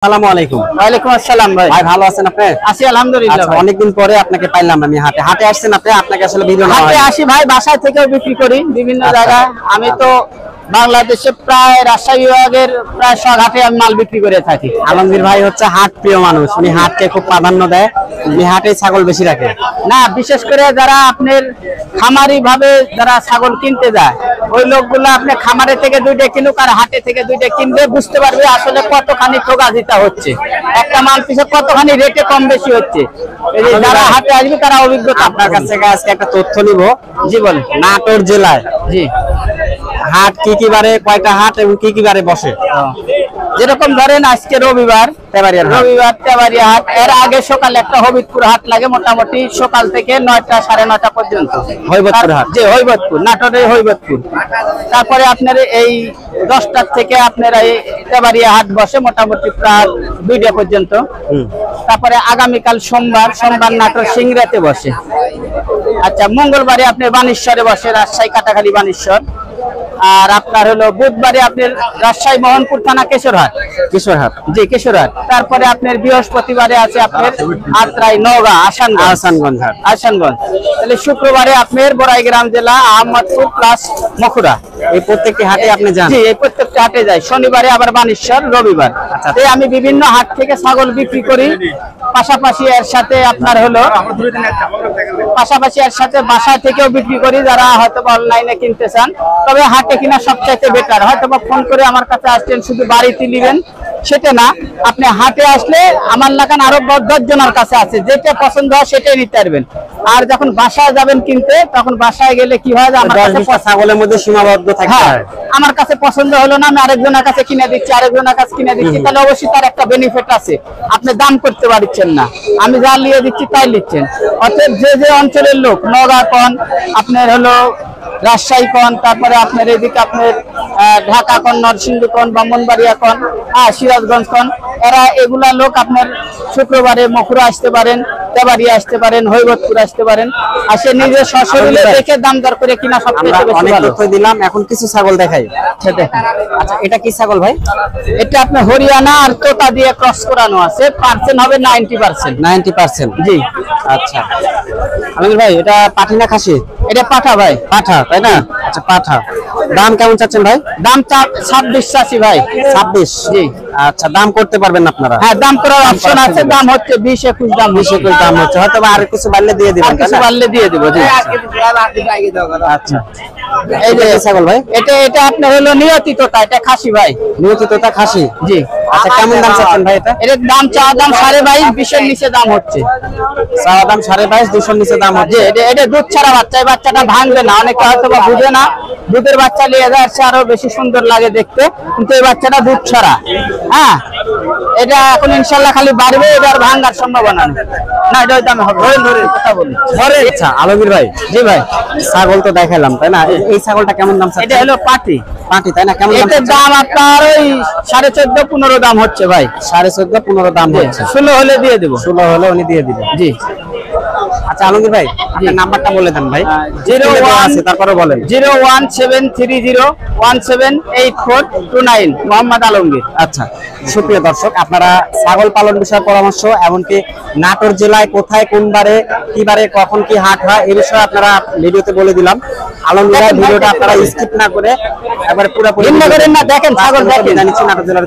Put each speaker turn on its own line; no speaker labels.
আসসালামু আলাইকুম।
ওয়ালাইকুম আসসালাম ভাই।
ভাই ভালো আছেন আপনি?
আছি আলহামদুলিল্লাহ।
আচ্ছা, অনেকদিন পরে আপনাকে পাইলাম আমি হাটে। হাটে আসছেন আপনি? আপনাকে আসলে ভিডিও না
হাটে আসি ভাই, বাসায় থেকেও বিক্রি করি বিভিন্ন জায়গায়। আমি তো বাংলাদেশে প্রায় রাজশাহী বিভাগের প্রায় সব হাটে আমি মাল বিক্রি করে থাকি।
আলমগীর ভাই হচ্ছে হাট প্রিয় মানুষ, উনি হাটকে খুব প্রাধান্য দেয়, উনি হাটে ছাগল বেশি রাখে।
না, বিশেষ করে যারা আপনার খামারি ভাবে যারা ছাগল কিনতে যায়, ওই লোকগুলো আপনি খামারে থেকে দুইটা কিনুক আর হাটে থেকে দুইটা কিনবে, বুঝতে পারবে আসলে কতখানি ঠকাজিতা হচ্ছে, একটা মাল পিছনে কতখানি রেটে কম বেশি হচ্ছে। এই যে যারা হাটে আসবে তারা অভিজ্ঞতা।
আপনার কাছ থেকে আজকে একটা তথ্য নিব।
জি বলেন।
নাটোর জেলায়
জি,
হাট কি কি বারে, কয়টা হাট এবং কি কি বারে বসে?
যেরকম ধরেন আজকে রবিবার,
তেবাড়িয়ার হাট।
রবিবার তেবাড়িয়া হাট। এর আগে সকালে একটা হবিবপুর হাট লাগে, মোটামুটি সকাল থেকে 9টা সাড়ে 9টা পর্যন্ত।
হবিবপুর হাট।
জি, হবিবপুর, নাটোরের হবিবপুর। তারপরে আপনার এই 10টার থেকে আপনার এই তেবাড়িয়া হাট বসে মোটামুটি প্রায় 2টা পর্যন্ত। তারপরে আগামীকাল সোমবার নাটোর সিংড়াতে বসে। আচ্ছা, মঙ্গলবারে আপনার বানেশ্বরে বসে, রাজশাহী কাটাখালী বানেশ্বর। আর আপনার হলো বুধবারে আপনার রাজশাহী মোহনপুর থানা কেশরহাট।
কিশোরহাট।
জি, কেশরহাট। তারপরে আপনার বৃহস্পতিবারে আছে আপনার আত্রাই, নওগাঁ,
আহসানগঞ্জ হাট।
আহসানগঞ্জ। তাহলে শুক্রবারে আপনার বড়াইগ্রাম জেলা আহমদপুর প্লাস মখুরা।
এই প্রত্যেকটি হাটে আপনি যান?
জি, এই প্রত্যেকটা হাটে যাই। শনিবারে আবার বানেশ্বর, রবিবার। তাই আমি বিভিন্ন হাট থেকে ছাগল বিক্রি করি। পাশাপাশি এর সাথে আপনার হলো বাসা থেকেও বিক্রি করি, যারা হয়তো অনলাইনে কিনতে চান। তবে হাটে কিনা সবচাইতে বেটার। হয়তো ফোন করে আমার কাছে আসছেন শুধু বাড়িতে নেবেন সেটা না, আপনি হাটে আসলে আমার লাগান আরো 10 জনের কাছে আছে, যেটা পছন্দ হয় সেটাই নিতে পারবেন। আর যখন বাসায় যাবেন কিনতে, তখন বাসায় গেলে কি হয়, আমার কাছে
ছাগলের মধ্যে সীমাবদ্ধ থাকে।
আমার কাছে পছন্দ হলো না, আমি আরেকজনের কাছে কিনে দিচ্ছি, আরেকজনের কাছে কিনে দিচ্ছি, তাহলে অবশ্যই তার একটা বেনিফিট আছে। আপনি দাম করতে পারছেন না, আমি যা নিয়ে দিচ্ছি তাই নিচ্ছেন। অতএব যে অঞ্চলের লোক, নওগাঁ কন, আপনার হলো রাজশাহী কন, তারপরে আপনার এদিকে আপনার ঢাকা কন, নরসিংদী কন, ব্রাহ্মণবাড়িয়া কন, সিরাজগঞ্জ কন, এরা এগুলা লোক আপনার শুক্রবারে মখুরা আসতে পারেন, তেবাড়িয়া আসতে পারেন, হবিবপুর আসতে পারেন। আসে নিজে সশরীরে দেখে দাম দর করে কিনা সবচেয়ে বেশি
অনেক
ভালো।
তথ্য দিলাম, এখন কিছু ছাগল দেখাই। আচ্ছা, এটা কি ছাগল ভাই?
এটা আপনার হরিয়ানা আর তোতা দিয়ে ক্রস করানো আছে, পার্সেন্ট হবে 90%।
90%?
জি।
আচ্ছা আলমগীর ভাই, এটা পাঠি না খাসি?
এটা পাঠা ভাই।
পাঠা, তাই না? আচ্ছা, পাঠা। দাম কেমন চাচ্ছেন ভাই?
দাম 26 চাচ্ছি ভাই।
26?
জি।
আচ্ছা, দাম করতে পারবেন আপনারা?
হ্যাঁ, দাম করার অপশন আছে। দাম হচ্ছে 20-21 দাম।
20-21 দাম হচ্ছে, হয়তো আর কিছু বাড়লে দিয়ে দিবেন।
কিছু বাড়লে দিয়ে দেবো। জি।
আচ্ছা, এই যে ছাগল ভাই,
এটা আপনার হলো নিয়তি তোতা, এটা খাসি ভাই।
নিয়তি তোতা খাসি?
জি।
আচ্ছা, কেমন দাম চাচ্ছেন ভাই এটা?
এর দাম চাওয়া দাম 22.5, 20-এর নিচে দাম হচ্ছে।
চাওয়া দাম 22.5, 200-র নিচে দাম হচ্ছে।
এটা দুধ ছাড়া বাচ্চা, এই বাচ্চাটা ভাঙবে না। অনেকে হয়তো বা বুঝে না, দুধের বাচ্চা নিয়ে যাচ্ছে আরো বেশি সুন্দর লাগে দেখতে, কিন্তু এই বাচ্চাটা দুধ ছাড়া। হ্যাঁ, এটা এখন ইনশাল্লাহ খালি বাড়বে, এটা আর ভাঙার সম্ভাবনা নেই। না, এটা ওই দামে হবে। ধরে কথা বলি।
আচ্ছা আলমগীর ভাই,
জি ভাই,
ছাগল তো দেখাইলাম, তাই না? এই ছাগলটা কেমন দাম চাচ্ছেন?
এটা হলো পাটি।
পাটি, তাই না? কেমন দাম?
এটার দাম আপনার ওই 14.5-15 দাম হচ্ছে ভাই।
14.5-15 দাম হচ্ছে।
16 হলে দিয়ে দেবো।
16 হলে উনি দিয়ে দিবেন।
জি।
আচ্ছা আলমগীর ভাই, আপনার নাম্বারটা বলে দেন ভাই।
01
তারপরে বলেন।
01730-178429, মোহাম্মদ আলমগীর।
আচ্ছা, সুপ্রিয় দর্শক, আপনারা ছাগল পালন বিষয়ে পরামর্শ, এমনকি নাটোর জেলায় কোথায় কোন বারে কি বারে কখন কি হাট হয়, এই বিষয়ে আপনারা ভিডিওতে বলে দিলাম। আলমগীর ভাই ভিডিওটা আপনারা স্কিপ না করে একবারে পুরোপুরি
দেখেন ছাগল দেখেন।
জানিয়েছি নাটোর জেলার